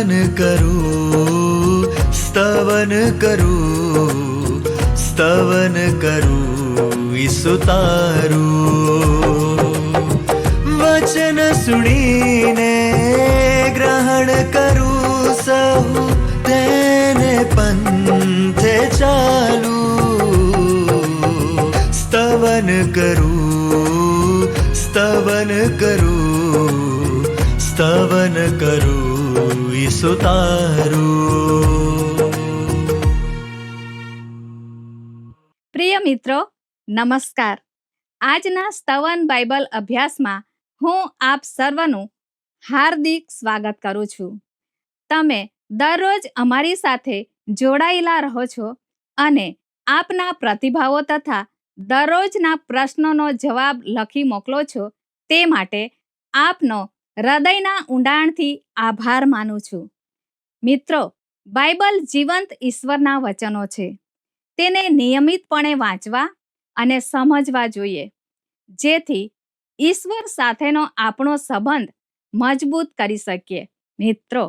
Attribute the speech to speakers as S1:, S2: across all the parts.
S1: સ્તવન કરું, સ્તવન કરું, સ્તવન કરું ઈસુ તારું. વચન સુણીને ગ્રહણ કરું સહુ, તેને પંથે ચાલું. સ્તવન કરું, સ્તવન કરું, સ્તવન કરું ઈસુ તારું.
S2: પ્રિય મિત્રો, નમસ્કાર. આજના સ્તવન બાઇબલ અભ્યાસમાં હું આપ સર્વનું હાર્દિક સ્વાગત કરું છું. તમે દરરોજ અમારી સાથે જોડાયેલા રહો છો અને આપના પ્રતિભાવો તથા દરરોજના પ્રશ્નોનો જવાબ લખી મોકલો છો, તે માટે આપનો હૃદયના ઊંડાણથી આભાર માનું છું. મિત્રો, બાઇબલ જીવંત ઈશ્વરના વચનો છે. તેને નિયમિતપણે વાંચવા અને સમજવા જોઈએ, જેથી ઈશ્વર સાથેનો આપણો સંબંધ મજબૂત કરી શકીએ. મિત્રો,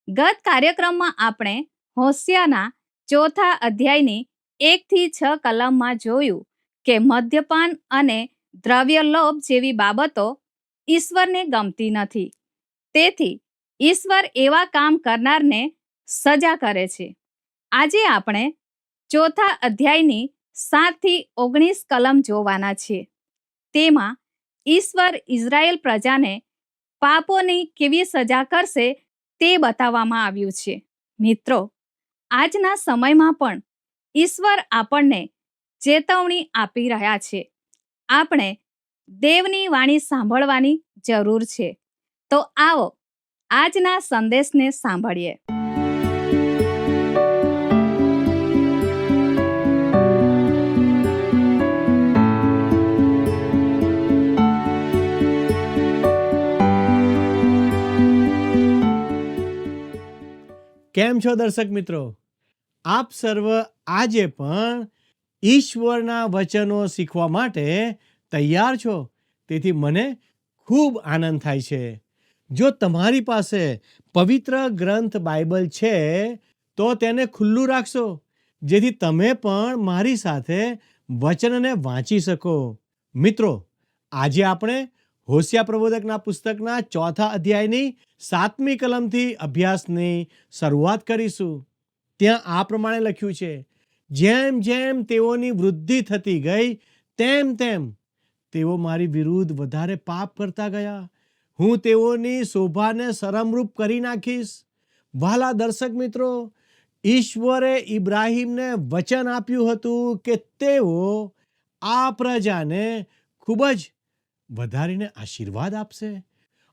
S2: ગત કાર્યક્રમમાં આપણે હોશિયાના 4 અધ્યાયની 1-6 કલમમાં જોયું કે મદ્યપાન અને દ્રવ્યલોભ જેવી બાબતો ઈશ્વરને ગમતી નથી. તેથી ઈશ્વર એવા કામ કરનારને સજા કરે છે. આજે આપણે 4 અધ્યાયની 7-19 કલમ જોવાના છીએ. તેમાં ઈશ્વર ઇઝરાયેલ પ્રજાને પાપોની કેવી સજા કરશે તે બતાવવામાં આવ્યું છે. મિત્રો, આજના સમયમાં પણ ઈશ્વર આપણને ચેતવણી આપી રહ્યા છે. આપણે દેવની વાણી સાંભળવાની જરૂર છે. તો આવો આજના સંદેશને સાંભળીએ.
S3: કેમ છો દર્શક મિત્રો? આપ સર્વ આજે પણ ઈશ્વરના વચનો શીખવા માટે તૈયાર છો. તેથી મને ખૂબ આનંદ થાય છે. જો તમારી પાસે પવિત્ર ગ્રંથ બાઇબલ છે તો તેને ખુલ્લું રાખશો, જેથી તમે પણ મારી સાથે વચનને વાંચી શકો. મિત્રો, આજે આપણે હોશિયા પ્રબોધકના પુસ્તકના 4 અધ્યાયની 7મી કલમથી અભ્યાસની શરૂઆત કરીશું. ત્યાં આ પ્રમાણે લખ્યું છે: જેમ જેમ તેઓની વૃદ્ધિ થતી ગઈ, તેમ તેમ તેઓ મારી વિરુદ્ધ વધારે પાપ કરતા ગયા. હું તેઓની શોભાને શરમરૂપ કરી નાખીશ. વહાલા દર્શક મિત્રો, ઈશ્વરે ઇબ્રાહીમને વચન આપ્યું હતું કે તેઓ આ પ્રજાને ખૂબ જ વધારીને આશીર્વાદ આપશે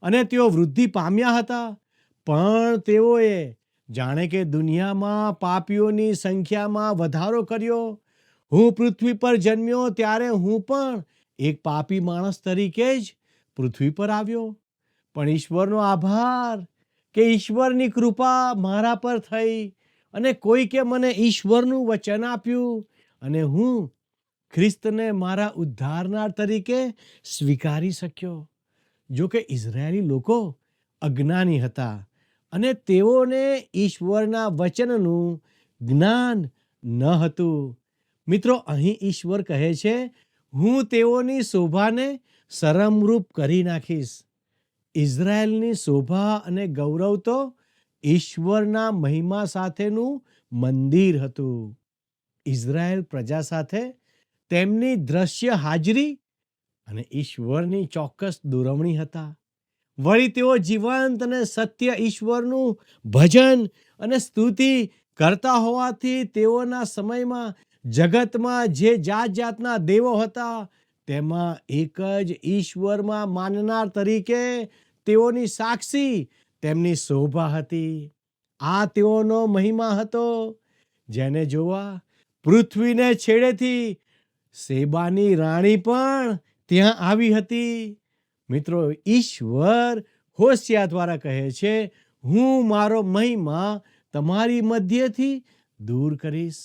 S3: અને તેઓ વૃદ્ધિ પામ્યા હતા. પણ તેઓએ જાણે કે દુનિયામાં પાપીઓની સંખ્યામાં વધારો કર્યો. હું પૃથ્વી પર જન્મ્યો ત્યારે હું પણ એક પાપી માણસ તરીકે જ પૃથ્વી પર આવ્યો. પણ ઈશ્વરનો આભાર કે ઈશ્વરની કૃપા મારા પર થઈ અને કોઈકે મને ઈશ્વરનું વચન આપ્યું અને હું ખ્રિસ્તને મારા ઉદ્ધારનાર તરીકે સ્વીકારી શક્યો. જો કે ઇઝરાયેલી લોકો અજ્ઞાની હતા અને તેઓને ઈશ્વરના વચનનું જ્ઞાન ન હતું. મિત્રો, અહીં ઈશ્વર કહે છે, હું તેઓની શોભાને શરમરૂપ કરી નાખીશ. ઇઝરાયેલની શોભા અને ગૌરવ તો ઈશ્વરના મહિમા સાથેનું મંદિર હતું. ઇઝરાયેલ પ્રજા સાથે તેમની દ્રશ્ય હાજરી અને ઈશ્વરની ચોક્કસ દોરવણી હતા. વળી તેઓ જીવંત અને સત્ય ઈશ્વરનું ભજન અને સ્તુતિ કરતા હોવાથી તેઓના સમયમાં જગતમાં જે જાત જાતના દેવો હતા, તેમાં એક જ ઈશ્વરમાં માનનાર તરીકે તેઓની સાક્ષી તેમની શોભા હતી. આ તેઓનો મહિમા હતો, જેને જોવા પૃથ્વીને છેડેથી શેબાની રાણી પણ ત્યાં આવી હતી. મિત્રો, ઈશ્વર હોશિયા દ્વારા કહે છે, હું મારો મહિમા તમારી મધ્યથી દૂર કરીશ.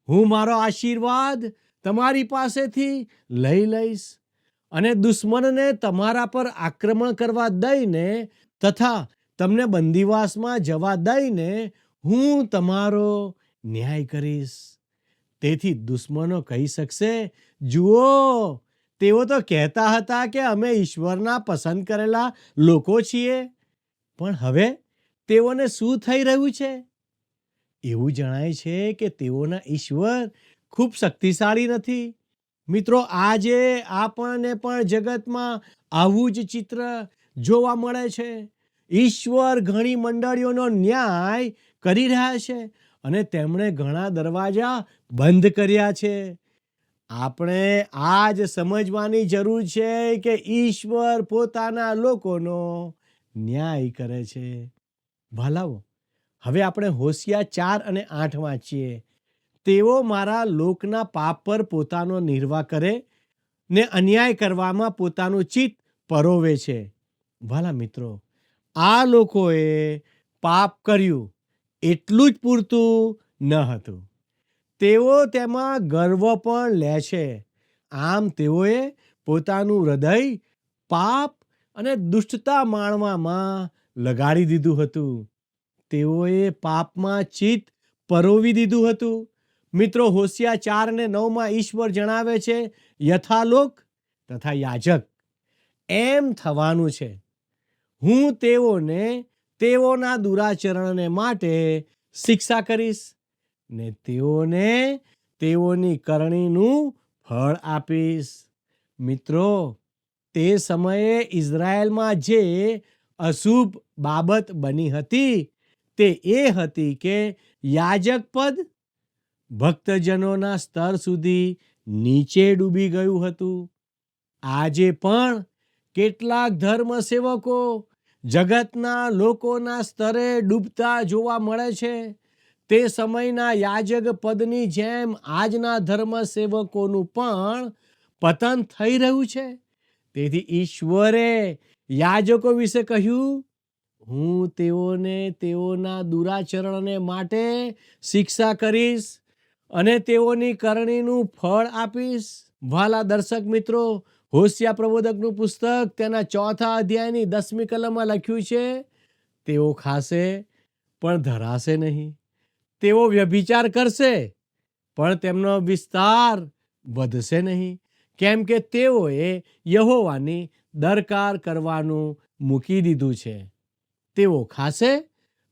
S3: હું મારો આશીર્વાદ તમારી પાસેથી લઈ લઈશ અને દુશ્મનને તમારા પર આક્રમણ કરવા દઈને તથા તમને બંદીવાસમાં જવા દઈને હું તમારો ન્યાય કરીશ. તેથી દુશ્મનો કહી શકશે, જુઓ, તેઓ તો કહેતા હતા કે અમે ઈશ્વરના પસંદ કરેલા લોકો છીએ, પણ હવે તેઓને શું થઈ રહ્યું છે? એવું જણાય છે કે તેઓના ઈશ્વર ખૂબ શક્તિશાળી નથી. મિત્રો, આજે આપણને પણ જગતમાં આવું જ ચિત્ર જોવા મળે છે. ઈશ્વર ઘણી મંડળીઓનો ન્યાય કરી રહ્યા છે અને તેમણે ઘણા દરવાજા બંધ કર્યા છે. આપણે આ જ સમજવાની જરૂર છે કે ઈશ્વર પોતાના લોકોનો ન્યાય કરે છે. ભાલાઓ, હવે આપણે હોશિયા 4 અને 8 વાંચીએ. તેઓ મારા લોકના પાપ પર પોતાનો નિર્વાહ કરે ને અન્યાય કરવામાં પોતાનું ચિત્ત પરોવે છે. ભાલા મિત્રો, આ લોકોએ પાપ કર્યું એટલું જ પૂરતું ન હતું, તેઓ તેમાં ગર્વ પણ લે છે. આમ તેઓએ પોતાનું હૃદય પાપ અને દુષ્ટતા માણવામાં લગાડી દીધું હતું. તેઓએ પાપમાં ચિત્ત પરોવી દીધું હતું. મિત્રો, હોશિયા 4 અને 9 ઈશ્વર જણાવે છે, યથાલોક તથા યાજક એમ થવાનું છે. હું તેઓને તેઓના દુરાચરણને માટે શિક્ષા કરીશ ને તેઓને તેઓની કરણીનું ફળ આપીશ. મિત્રો, તે સમયે ઇઝરાયલમાં જે અશુભ બાબત બની હતી તે એ હતી કે યાજક પદ ભક્તજનોના સ્તર સુધી નીચે ડૂબી ગયું હતું. આજે પણ કેટલાક ધર્મ સેવકો જગતના લોકોના સ્તરે ડૂબતા જોવા મળે છે. તે સમયના યાજક પદની જેમ આજના ધર્મ સેવકોનું પણ પતન થઈ રહ્યું છે. તેથી ઈશ્વરે યાજકો વિશે કહ્યું, હું તેઓને તેઓના દુરાચરણને માટે શિક્ષા કરીશ અને તેઓની કરણીનું ફળ આપીશ. વાલા દર્શક મિત્રો, હોશિયા પ્રબોધકનું પુસ્તક તેના 4થા અધ્યાયની 10મી કલમમાં લખ્યું છે, તેઓ ખાશે પણ ધરાશે નહીં. તેઓ વ્યભિચાર કરશે પણ તેમનો વિસ્તાર વધશે નહીં, કેમ કે તેઓએ યહોવાની દરકાર કરવાનું મૂકી દીધું છે. તેઓ ખાશે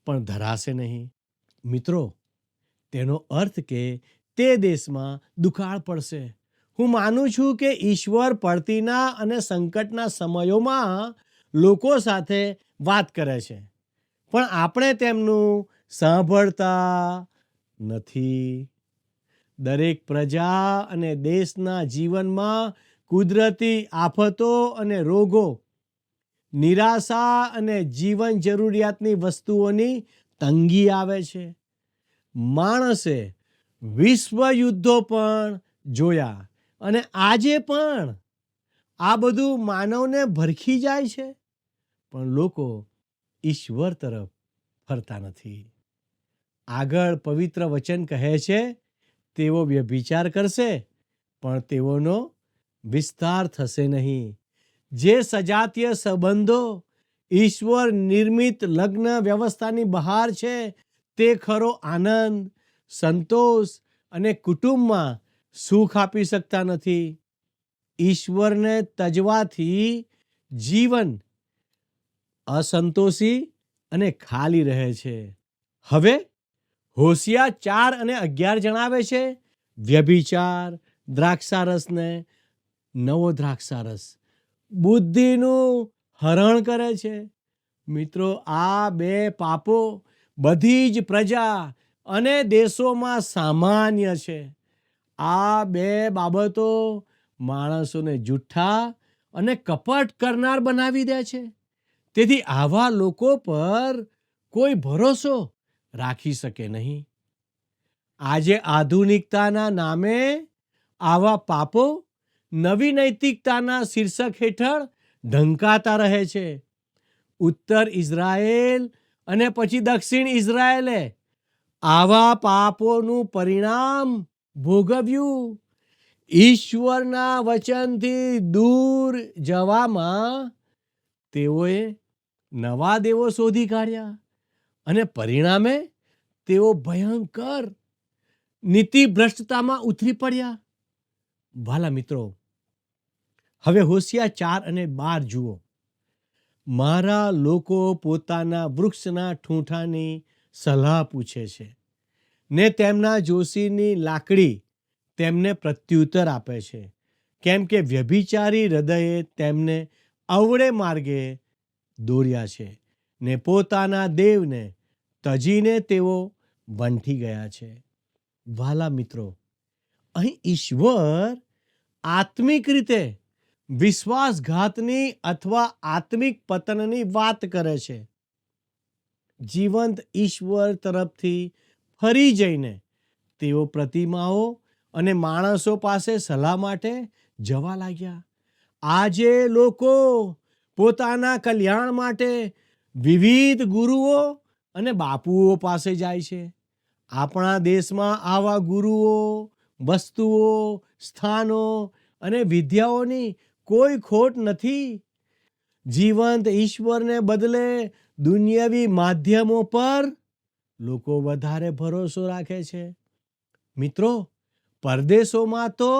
S3: પણ ધરાશે નહીં. મિત્રો, તેનો અર્થ કે તે દેશમાં દુકાળ પડશે. હું માનું છું કે ઈશ્વર પડતીના અને સંકટના સમયોમાં લોકો સાથે વાત કરે છે, પણ આપણે તેમનું સાંભળતા નથી. દરેક પ્રજા અને દેશના જીવનમાં કુદરતી આફતો અને રોગો, નિરાશા અને જીવન જરૂરિયાતની વસ્તુઓની તંગી આવે છે. માણસે વિશ્વ યુદ્ધો પણ જોયા અને આજે પણ આ બધું માનવને ભરખી જાય છે, પણ લોકો ઈશ્વર તરફ ફરતા નથી. આગળ પવિત્ર વચન કહે છે, તેઓ વ્યભિચાર કરશે પણ તેઓનો વિસ્તાર થશે નહીં. જે સજાતીય સંબંધો ઈશ્વર નિર્મિત લગ્ન વ્યવસ્થાની બહાર છે, તે ખરો આનંદ, સંતોષ અને કુટુંબમાં સુખ આપી શકતા નથી. ઈશ્વરને તજવાથી જીવન અસંતોષી અને ખાલી રહે છે. હવે હોશિયા 4 અને 11 જણાવે છે, વ્યભિચાર દ્રાક્ષારસને નવો દ્રાક્ષારસ બુદ્ધિનું હરણ કરે છે. મિત્રો, આ બે પાપો બધી જ પ્રજા અને દેશોમાં સામાન્ય છે. આ બે બાબતો માણસોને જુઠ્ઠા અને કપટ કરનાર બનાવી દે છે. તેથી આવા લોકો પર કોઈ ભરોસો રાખી શકે નહીં. આજે આધુનિકતાના નામે આવા પાપો નવી નૈતિકતાના શીર્ષક હેઠળ ઢંકાતા રહે છે. ઉત્તર ઇઝરાયેલ અને પછી દક્ષિણ ઇઝરાયેલે આવા પાપોનું પરિણામ ભોગવ્યું. ઈશ્વરના વચનથી દૂર જવામાં તેઓએ નવા દેવો શોધી કાઢ્યા અને પરિણામે તેઓ ભયંકર નીતિ ભ્રષ્ટતામાં ઉતરી પડ્યા. વાલા મિત્રો, હવે હોશિયા 4 અને 12 જુઓ. મારા લોકો પોતાના વૃક્ષના ઠૂંઠાની સલાહ પૂછે છે ને તેમના જોશીની લાકડી તેમને પ્રત્યુત્તર આપે છે, કેમ કે વ્યભિચારી હૃદયે તેમને અવળે માર્ગે દોર્યા છે ને પોતાના દેવને તજીને તેઓ વંઠી ગયા છે. વાલા મિત્રો, અહીં ઈશ્વર આત્મિક રીતે વિશ્વાસઘાતની અથવા આત્મિક પતનની વાત કરે છે. જીવંત ઈશ્વર તરફથી ફરી જઈને તેઓ પ્રતિમાઓ અને માણસો પાસે સલાહ માટે જવા લાગ્યા. આજે લોકો પોતાના કલ્યાણ માટે વિવિધ ગુરુઓ અને બાપુઓ પાસે જાય છે. આપણા દેશમાં આવા ગુરુઓ, વસ્તુઓ, સ્થાનો અને વિદ્યાઓની કોઈ ખોટ નથી. જીવંત ઈશ્વરને બદલે દુનિયાવી માધ્યમો પર લોકો વધારે ભરોસો રાખે છે. મિત્રો, પરદેશોમાં તો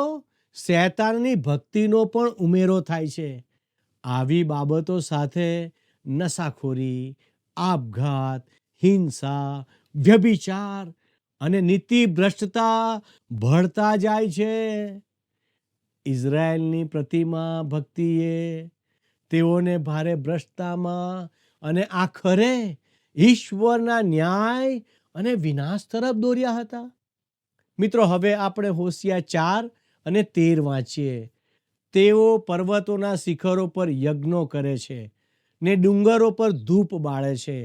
S3: શૈતાનની ભક્તિનો પણ ઉમેરો થાય છે. આવી બાબતો સાથે નશાખોરી, આપઘાત, હિંસા, વ્યભિચાર અને નીતિ ભ્રષ્ટતા ભળતા જાય છે. ઇઝરાયેલની પ્રતિમા ભક્તિએ તેઓને ભારે ભ્રષ્ટતામાં અને આખરે ઈશ્વરના ન્યાય અને વિનાશ તરફ દોર્યા હતા. મિત્રો, હવે આપણે હોશિયા 4 અને 13 વાંચીએ. તેઓ પર્વતોના શિખરો પર યજ્ઞો કરે છે ને ડુંગરો પર ધૂપ બાળે છે.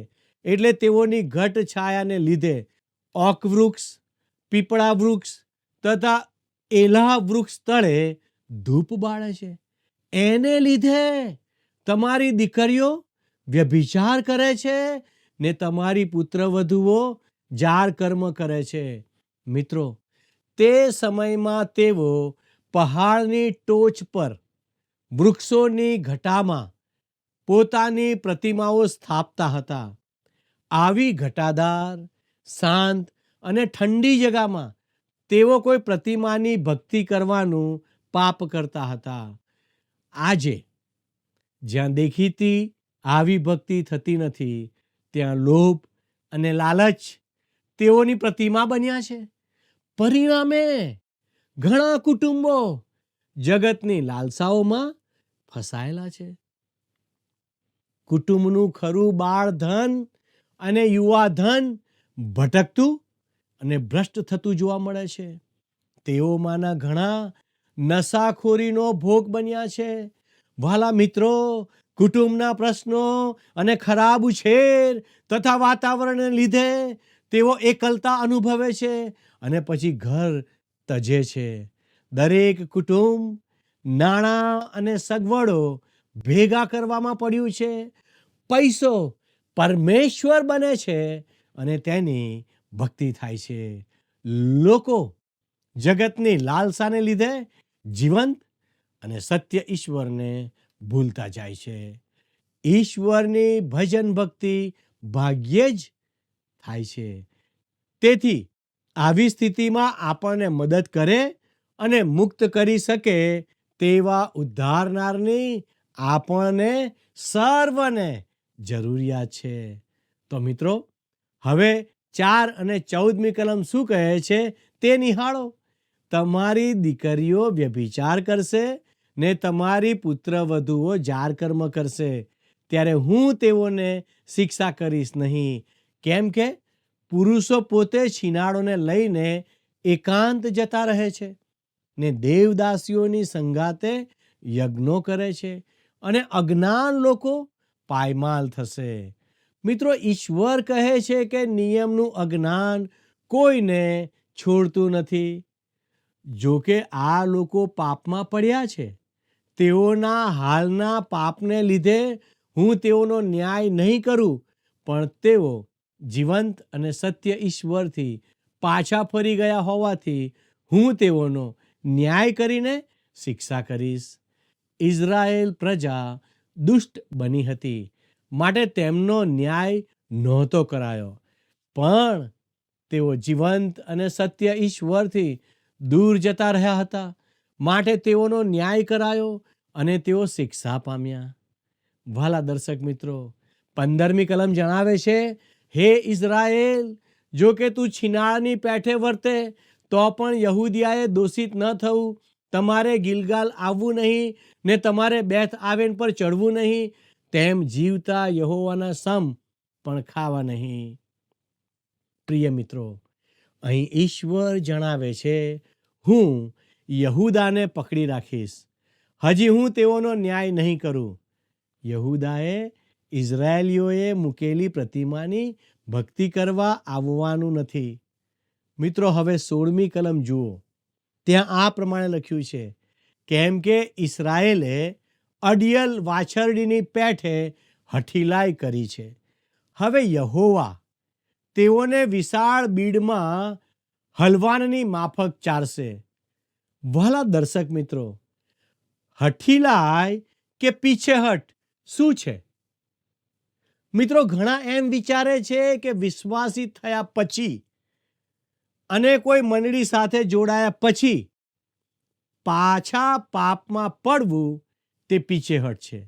S3: એટલે તેઓની ઘટ છાયાને લીધે ઓક વૃક્ષ, પીપળા વૃક્ષ તથા એલાહ વૃક્ષ તળે ધૂપ બાળે છે. એને લીધે તમારી દીકરીઓ વ્યભિચાર કરે છે ને તમારી પુત્રવધુઓ જાર કર્મ કરે છે. મિત્રો, તે સમયમાં તેઓ પહાડની ટોચ પર વૃક્ષોની ઘટામાં પોતાની પ્રતિમાઓ સ્થાપતા હતા. આવી ઘટાદાર, શાંત અને ઠંડી જગામાં તેઓ કોઈ પ્રતિમાની ભક્તિ કરવાનું પાપ કરતા હતા. આજે જ્યાં દેખીતી આવી ભક્તિ થતી નથી, ત્યાં લોભ અને લાલચ તેઓની પ્રતિમા બન્યા છે. પરિણામે ઘણા કુટુંબો જગતની લાલસાઓમાં ફસાયેલા છે. કુટુંબનું ખરું બાળ ધન અને યુવા ધન ભટકતું અને ભ્રષ્ટ થતું જોવા મળે છે. તેઓમાંના ઘણા નશાખોરીનો ભોગ બન્યા છે. વાલા મિત્રો, કુટુંબના પ્રશ્નો અને ખરાબ ઉછેર તથા વાતાવરણને લીધે તેઓ એકલતા અનુભવે છે અને પછી ઘર તજે છે. દરેક કુટુંબ નાણાં અને સગવડો ભેગા કરવામાં પડ્યું છે. પૈસો પરમેશ્વર બને છે અને તેની ભક્તિ થાય છે. લોકો જગતની લાલસાને લીધે જીવંત અને સત્ય ઈશ્વરને ભૂલતા જાય છે. ઈશ્વરની ભજન ભક્તિ ભાગ્યે જ થાય છે. તેથી આવી સ્થિતિમાં આપણને મદદ કરે અને મુક્ત કરી શકે તેવા ઉદ્ધારનારની આપણને સર્વને જરૂરિયાત છે. તો મિત્રો, હવે 4 અને 14મી કલમ શું કહે છે તે નિહાળો. તમારી દીકરીઓ વ્યભિચાર કરશે ને તમારી પુત્રવધુઓ જાર કર્મ કરશે, ત્યારે હું તેઓને શિક્ષા કરીશ નહીં. કેમ કે પુરુષો પોતે છીનાળોને લઈને એકાંત જતા રહે છે ને દેવદાસીઓની સંગાતે યજ્ઞો કરે છે અને અજ્ઞાન લોકો પાયમાલ થશે. મિત્રો, ઈશ્વર કહે છે કે નિયમનું અજ્ઞાન કોઈને છોડતું નથી. જો કે આ લોકો પાપમાં પડ્યા છે. તેઓના હાલના પાપને લીધે હું તેઓનો ન્યાય નહીં કરું, પણ તેઓ જીવંત અને સત્ય ઈશ્વરથી પાછા ફરી ગયા હોવાથી હું તેઓનો ન્યાય કરીને શિક્ષા કરીશ. ઇઝરાયેલ પ્રજા દુષ્ટ બની હતી માટે તેમનો ન્યાય નહોતો કરાયો. પણ તેઓ જીવંત અને સત્ય ઈશ્વરથી દૂર જતા રહ્યા હતા. માટે તેઓનો ન્યાય કરાયો અને તેઓ શિક્ષા પામ્યા. વાલા દર્શક મિત્રો, 15મી કલમ જણાવે છે, હે ઇઝરાયેલ, જો કે તું છીનાળની પેઠે વર્તે તો પણ યહૂદિયાએ દોષિત ન થવું. તમારે ગિલગાલ આવવું નહીં ને તમારે બેથ આવેન પર ચડવું નહીં. તેમ જીવતા યહોવાના સમ પણ ખાવા નહીં. પ્રિય મિત્રો, અહીં ઈશ્વર જણાવે છે, હું યહૂદાને પકડી રાખીશ. હજી હું તેઓનો ન્યાય નહીં કરું. યહૂદાએ ઇઝરાયેલીઓએ મૂકેલી પ્રતિમાની ભક્તિ કરવા આવવાનું નથી. મિત્રો, હવે 16મી કલમ જુઓ. ત્યાં આ પ્રમાણે લખ્યું છે, કેમ કે ઇસ્રાયેલે અડિયલ વાછરડીની પેઠે હઠીલાઈ કરી છે. હવે યહોવા તેઓને વિશાળ બીડમાં હલવાનની માફક ચારશે. વહાલા દર્શક મિત્રો, હઠીલાઈ કે પીછેહટ શું છે? મિત્રો, ઘણા એમ વિચારે છે કે વિશ્વાસી થયા પછી અને કોઈ મંડળી સાથે જોડાયા પછી પાછા પાપમાં પડવું તે પીછેહટ છે.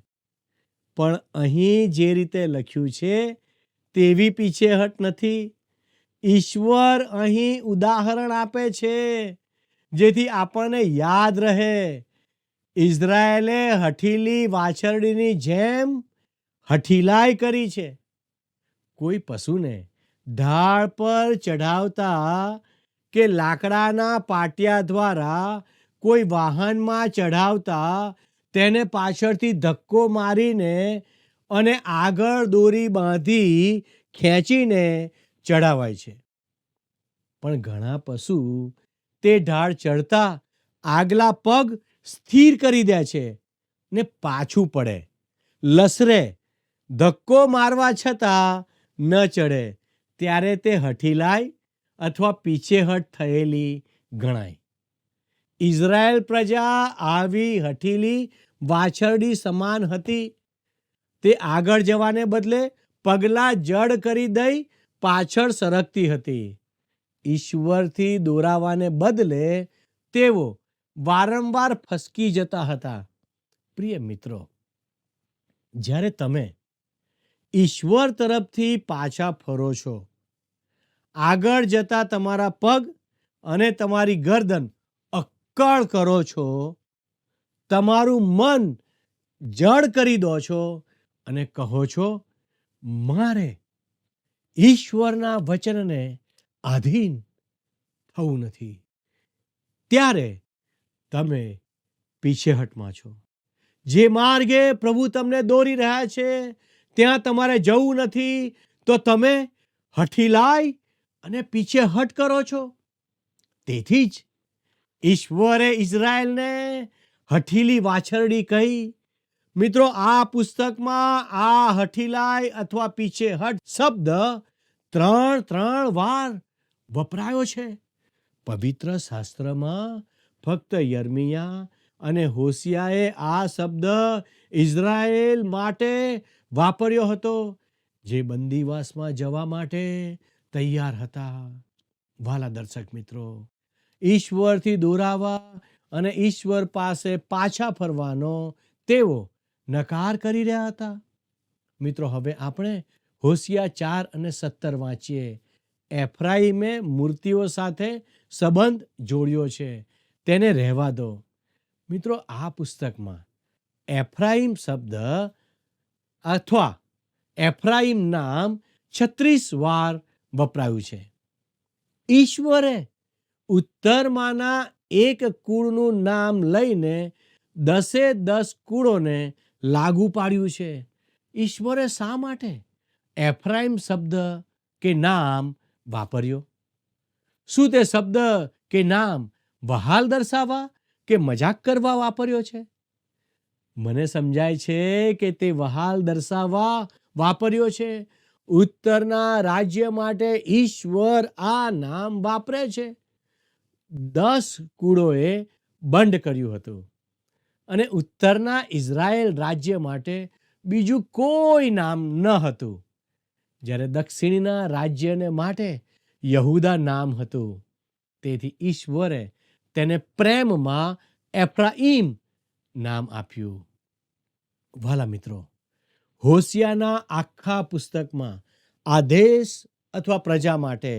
S3: પણ અહીં જે રીતે લખ્યું છે તેવી પીછેહટ નથી. ઈશ્વર અહીં ઉદાહરણ આપે છે જેથી આપણને યાદ રહે. ઇઝરાયેલે હઠીલી વાછરડીની જેમ હઠીલાઈ કરી છે. કોઈ પશુને ઢાળ પર ચઢાવતા કે લાકડાના પાટિયા દ્વારા કોઈ વાહનમાં ચઢાવતા તેને પાછળથી ધક્કો મારીને અને આગળ દોરી બાંધી ખેંચીને ચઢાવાય છે. પણ ઘણા પશુ તે ઢાળ ચડતા આગલા પગ સ્થિર કરી દે છે ને પાછું પડે, લસરે, ધક્કો મારવા છતાં ન ચડે. ત્યારે તે હઠીલાઈ અથવા પીછેહટ થયેલી ગણાય. ઇઝરાયેલ પ્રજા આવી હઠીલી વાછરડી સમાન હતી. તે આગળ જવાને બદલે પગલાં જડ કરી દઈ પાછળ સરકતી હતી. ઈશ્વરથી દોરાવાને બદલે તેઓ વારંવાર ફસકી જતા હતા. પ્રિય મિત્રો, જ્યારે તમે ઈશ્વર તરફથી પાછા ફરો છો, આગળ જતા તમારા પગ અને તમારી ગરદન અક્કડ કરો છો, તમારું મન જડ કરી દો છો અને કહો છો, મારે ઈશ્વરના વચનને આધીન થવું નથી, ત્યારે તમે પીછેહટમાં છો. જે માર્ગે પ્રભુ તમને દોરી રહ્યા છે ત્યાં તમારે જવું નથી, તો તમે હઠીલાઈ અને પીછેહટ કરો છો. તેથી જ ઈશ્વરે ઇઝરાયેલને હઠીલી વાછરડી કહી. મિત્રો, આ પુસ્તકમાં આ હઠીલાઈ અથવા પીછેહટ શબ્દ 3 વાર વપરાયો છે. પવિત્ર શાસ્ત્રમાં ફક્ત યર્મિયા અને હોશિયાએ આ શબ્દ ઇઝરાયેલ માટે વાપર્યો હતો, જે બંદીવાસમાં જવા માટે તૈયાર હતા. વાલા દર્શક મિત્રો, ઈશ્વરથી દોરાવા અને ઈશ્વર પાસે પાછા ફરવાનો તેઓ નકાર કરી રહ્યા હતા. મિત્રો, હવે આપણે હોશિયા 4 અને 17 વાંચીએ. એફ્રાઈમે મૂર્તિઓ સાથે સંબંધ જોડ્યો છે, તેને રહેવા દો. મિત્રો, આ પુસ્તકમાં એફ્રાઈમ શબ્દ અથવા એફ્રાઈમ નામ 36 વાર વપરાયું છે. ઈશ્વરે ઉત્તરમાંના એક કુળનું નામ લઈને 10 કુળોને લાગુ પાડ્યું છે. ઈશ્વરે શા માટે એફ્રાઈમ શબ્દ કે નામ વાપર્યો? શું તે શબ્દ કે નામ વહાલ દર્શાવવા કે મજાક કરવા વાપર્યો છે? મને સમજાય છે કે તે વહાલ દર્શાવવા વાપર્યો છે. ઉત્તરના રાજ્ય માટે ઈશ્વર આ નામ વાપરે છે. 10 કુળોએ બંધ કર્યું હતું અને ઉત્તરના ઇઝરાયેલ રાજ્ય માટે બીજું કોઈ નામ ન હતું. જ્યારે દક્ષિણના રાજ્યને માટે યહૂદા નામ હતું. તેથી ઈશ્વરે તેને પ્રેમમાં એફ્રાઈમ નામ આપ્યું. વાલા મિત્રો, હોશિયાના આખા પુસ્તકમાં આ દેશ અથવા પ્રજા માટે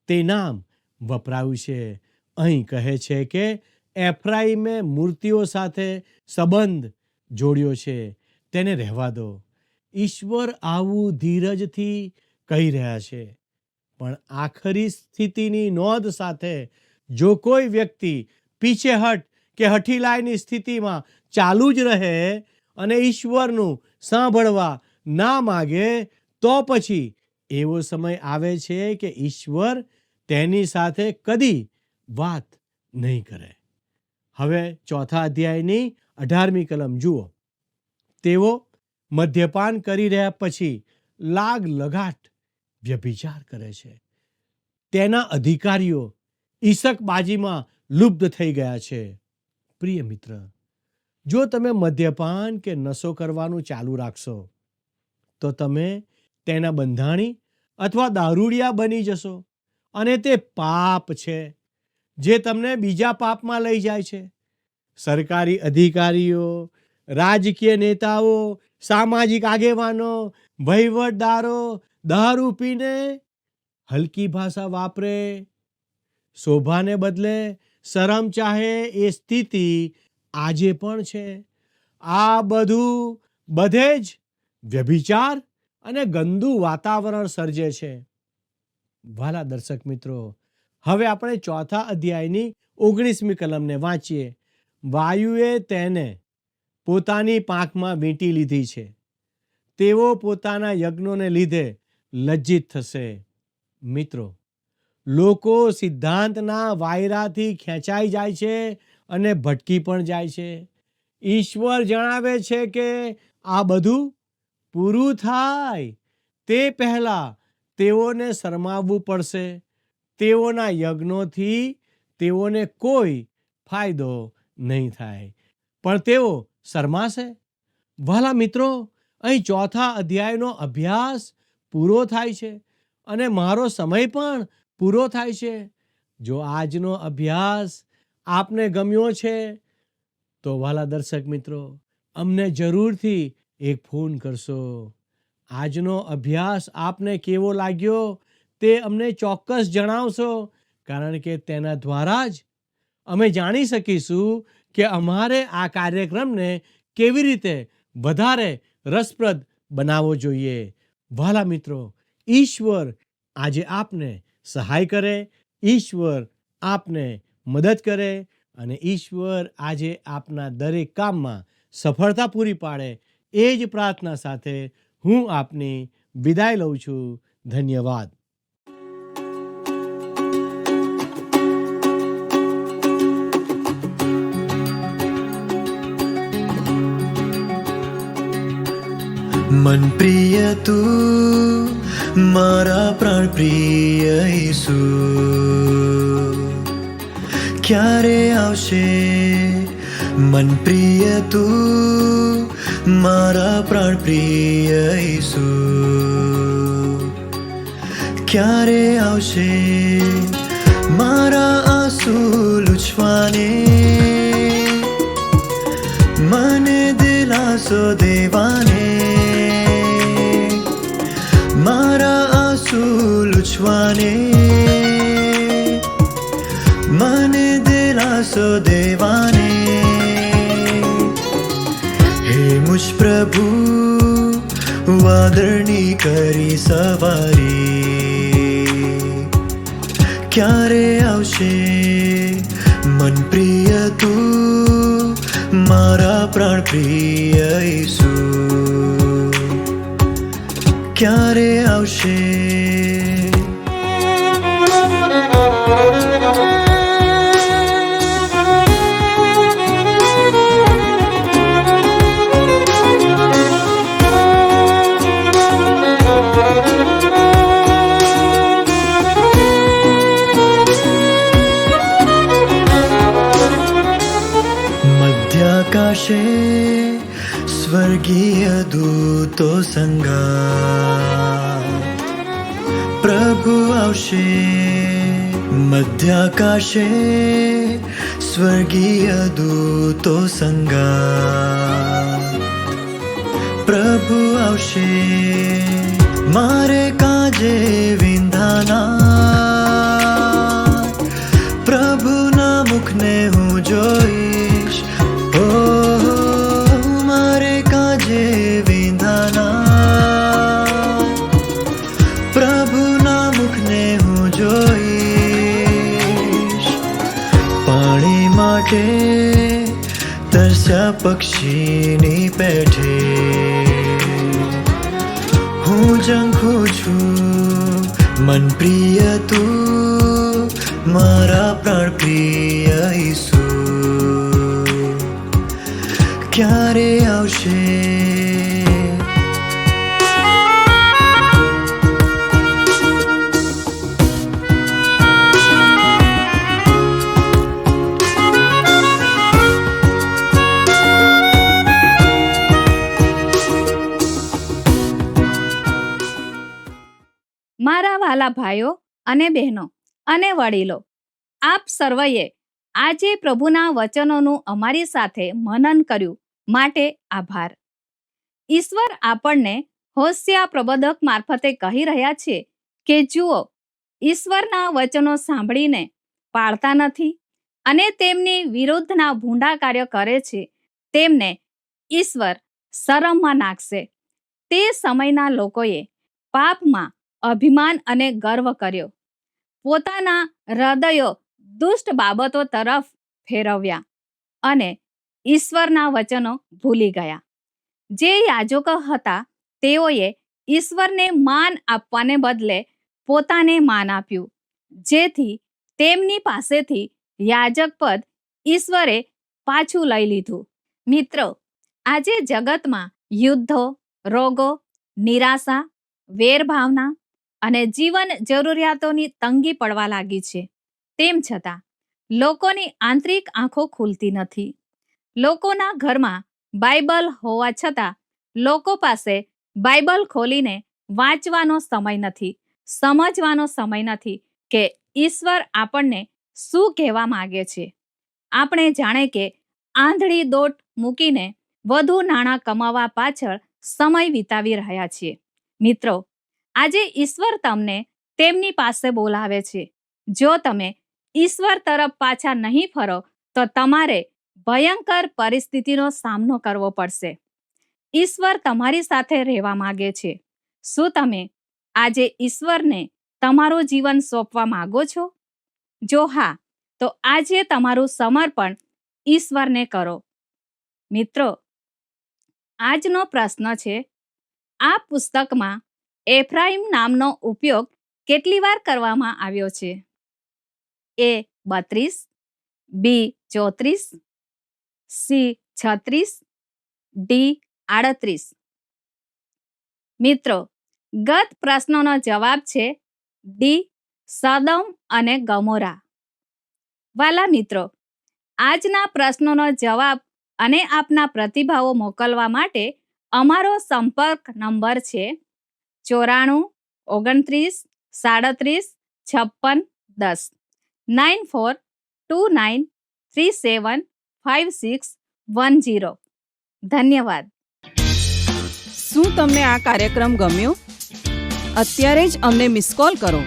S3: તે નામ વપરાયું છે. અહીં કહે છે કે એફ્રાઈમે મૂર્તિઓ સાથે સંબંધ જોડ્યો છે, તેને રહેવા દો. ઈશ્વર આવું ધીરજથી કહી રહ્યા છે. પણ આખરી સ્થિતિની નોંધ સાથે જો કોઈ વ્યક્તિ પીછેહટ કે હઠીલાઈની સ્થિતિમાં ચાલુ જ રહે અને ઈશ્વરનું સાંભળવા ના માગે, તો પછી એવો સમય આવે છે કે ઈશ્વર તેની સાથે કદી વાત નહીં કરે. હવે 4થા અધ્યાયની 18મી કલમ જુઓ. તેઓ મદ્યપાન કરી રહ્યા પછી લાગ લગાટ વ્યભિચાર કરે છે. તેના અધિકારીઓ ઈસકબાજીમાં લુપ્ત થઈ ગયા છે. પ્રિય મિત્ર, જો તમે મદ્યપાન કે નશો કરવાનું ચાલુ રાખશો તો તમે તેના બંધાણી અથવા દારૂડિયા બની જશો. અને તે પાપ છે જે તમને બીજા પાપમાં લઈ જાય છે. સરકારી અધિકારીઓ, રાજકીય નેતાઓ, સામાજિક આગેવાનો, વહીવટદારો દારૂ પીને હલકી ભાષા વાપરે, શોભાને બદલે શરમ ચાહે એ સ્થિતિ આજે પણ છે. આ બધું બધે જ વ્યભિચાર અને ગંદુ વાતાવરણ સર્જે છે. વાલા દર્શક મિત્રો, હવે આપણે 4થા અધ્યાયની 19મી કલમને વાંચીએ. વાયુએ તેને પોતાની પાંખમાં વીંટી લીધી છે. તેઓ પોતાના યજ્ઞોને લીધે લજ્જિત થશે. મિત્રો, લોકો સિદ્ધાંતના વાયરાથી ખેંચાઈ જાય છે અને ભટકી પણ જાય છે. ઈશ્વર જણાવે છે કે આ બધું પૂરું થાય તે પહેલાં તેઓને શરમાવવું પડશે. તેઓના યજ્ઞોથી તેઓને કોઈ ફાયદો નહીં થાય, પણ તેઓ શરમાશે. વાલા મિત્રો, અહીં 4થા અધ્યાયનો અભ્યાસ પૂરો થાય છે અને મારો સમય પણ પૂરો થાય છે. જો આજનો અભ્યાસ આપને ગમ્યો છે તો વાલા દર્શક મિત્રો, અમને જરૂરથી એક ફોન કરશો. આજનો અભ્યાસ આપને કેવો લાગ્યો તે અમને ચોક્કસ જણાવશો, કારણ કે તેના દ્વારા જ અમે જાણી શકીશું કે અમારે આ કાર્યક્રમને કેવી રીતે વધારે રસપ્રદ બનાવવો જોઈએ. વાલા મિત્રો, ઈશ્વર આજે આપને સહાય કરે, ઈશ્વર આપને મદદ કરે અને ઈશ્વર આજે આપના દરેક કામમાં સફળતા પૂરી પાડે. એ જ પ્રાર્થના સાથે હું આપની વિદાય લઉં છું. ધન્યવાદ.
S1: મન પ્રિય તું, મારા પ્રાણ પ્રિય ઈસુ, ક્યારે આવશે? મન પ્રિય તું, મારા પ્રાણ પ્રિય ઈસુ, ક્યારે આવશે? મારા આંસુ લૂછવાને, મને દિલાસો દેવાને, મારા આંસુ લૂછવાને, મને દિલાસો દેવાને. હે મુજ પ્રભુ, વાદળની કરી સવારી, ક્યારે આવશે? મન પ્રિય તું, મારા પ્રાણ પ્રિય ઈસુ, ક્યારે આવશે? મધ્યાકાશે સ્વર્ગીય દૂતો સંગાત પ્રભુ આવશે મધ્યાકાશે સ્વર્ગીય દૂતો સંગાત પ્રભુ આવશે મારે કાજે વિંધાના પ્રભુના મુખને હું જોઈશ ઓ મારે કાજે વિંધાના પ્રભુના મુખને હું જોઈશ પાણી માટે તરસ્યા પક્ષીની પેઠે હું ઝંખું છું મન પ્રિય તું મારા પ્રાણ પ્રિય ઈસુ ક્યારે આવશે
S2: મારા વાલા ભાઈઓ અને બહેનો અને વડીલો, આપ સર્વએ આજે પ્રભુના વચનોનું અમારી સાથે મનન કર્યું માટે આભાર. ઈશ્વર આપણને હોશિયા પ્રબોધક મારફતે કહી રહ્યા છે કે જુઓ, ઈશ્વરના વચનો સાંભળીને પાળતા નથી અને તેમની વિરુદ્ધના ભૂંડા કાર્ય કરે છે, તેમને ઈશ્વર શરમમાં નાખશે. તે સમયના લોકોએ પાપમાં અભિમાન અને ગર્વ કર્યો, પોતાના હૃદયો દુષ્ટ બાબતો તરફ ફેરવ્યા અને ઈશ્વરના વચનો ભૂલી ગયા. જે યાજકો હતા તેઓએ ઈશ્વરને માન આપવાને બદલે પોતાને માન આપ્યું, જેથી તેમની પાસેથી યાજક પદ ઈશ્વરે પાછું લઈ લીધું. મિત્રો, આજે જગતમાં યુદ્ધો, રોગો, નિરાશા, વેરભાવના અને જીવન જરૂરિયાતોની તંગી પડવા લાગી છે. તેમ છતાં લોકોની આંતરિક આંખો ખુલતી નથી. લોકોના ઘરમાં બાઇબલ હોવા છતાં લોકો પાસે બાઇબલ ખોલીને વાંચવાનો સમય નથી, સમજવાનો સમય નથી કે ઈશ્વર આપણને શું કહેવા માંગે છે. આપણે જાણે કે આંધળી દોટ મૂકીને વધુ નાણાં કમાવા પાછળ સમય વિતાવી રહ્યા છીએ. મિત્રો, આજે ઈશ્વર તમને તેમની પાસે બોલાવે છે. જો તમે ઈશ્વર તરફ પાછા નહીં ફરો તો તમારે ભયંકર પરિસ્થિતિનો સામનો કરવો પડશે. ઈશ્વર તમારી સાથે રહેવા માંગે છે. શું તમે આજે ઈશ્વરને તમારું જીવન સોંપવા માંગો છો? જો હા, તો આજે તમારું સમર્પણ ઈશ્વરને કરો. મિત્રો, આજનો પ્રશ્ન છે, આ પુસ્તકમાં એફ્રાઈમ નામનો ઉપયોગ કેટલી વાર કરવામાં આવ્યો છે? A 32, B 34, C 36, D 38. મિત્રો, ગત પ્રશ્નનો જવાબ છે ડી, સદોમ અને ગમોરા. વાલા મિત્રો, આજના પ્રશ્નોનો જવાબ અને આપના પ્રતિભાવો મોકલવા માટે અમારો સંપર્ક નંબર છે 94 29 37 56 10 9429375610. ધન્યવાદ.
S4: શું તમને આ કાર્યક્રમ ગમ્યો? અત્યારે જ અમને મિસ કોલ કરો.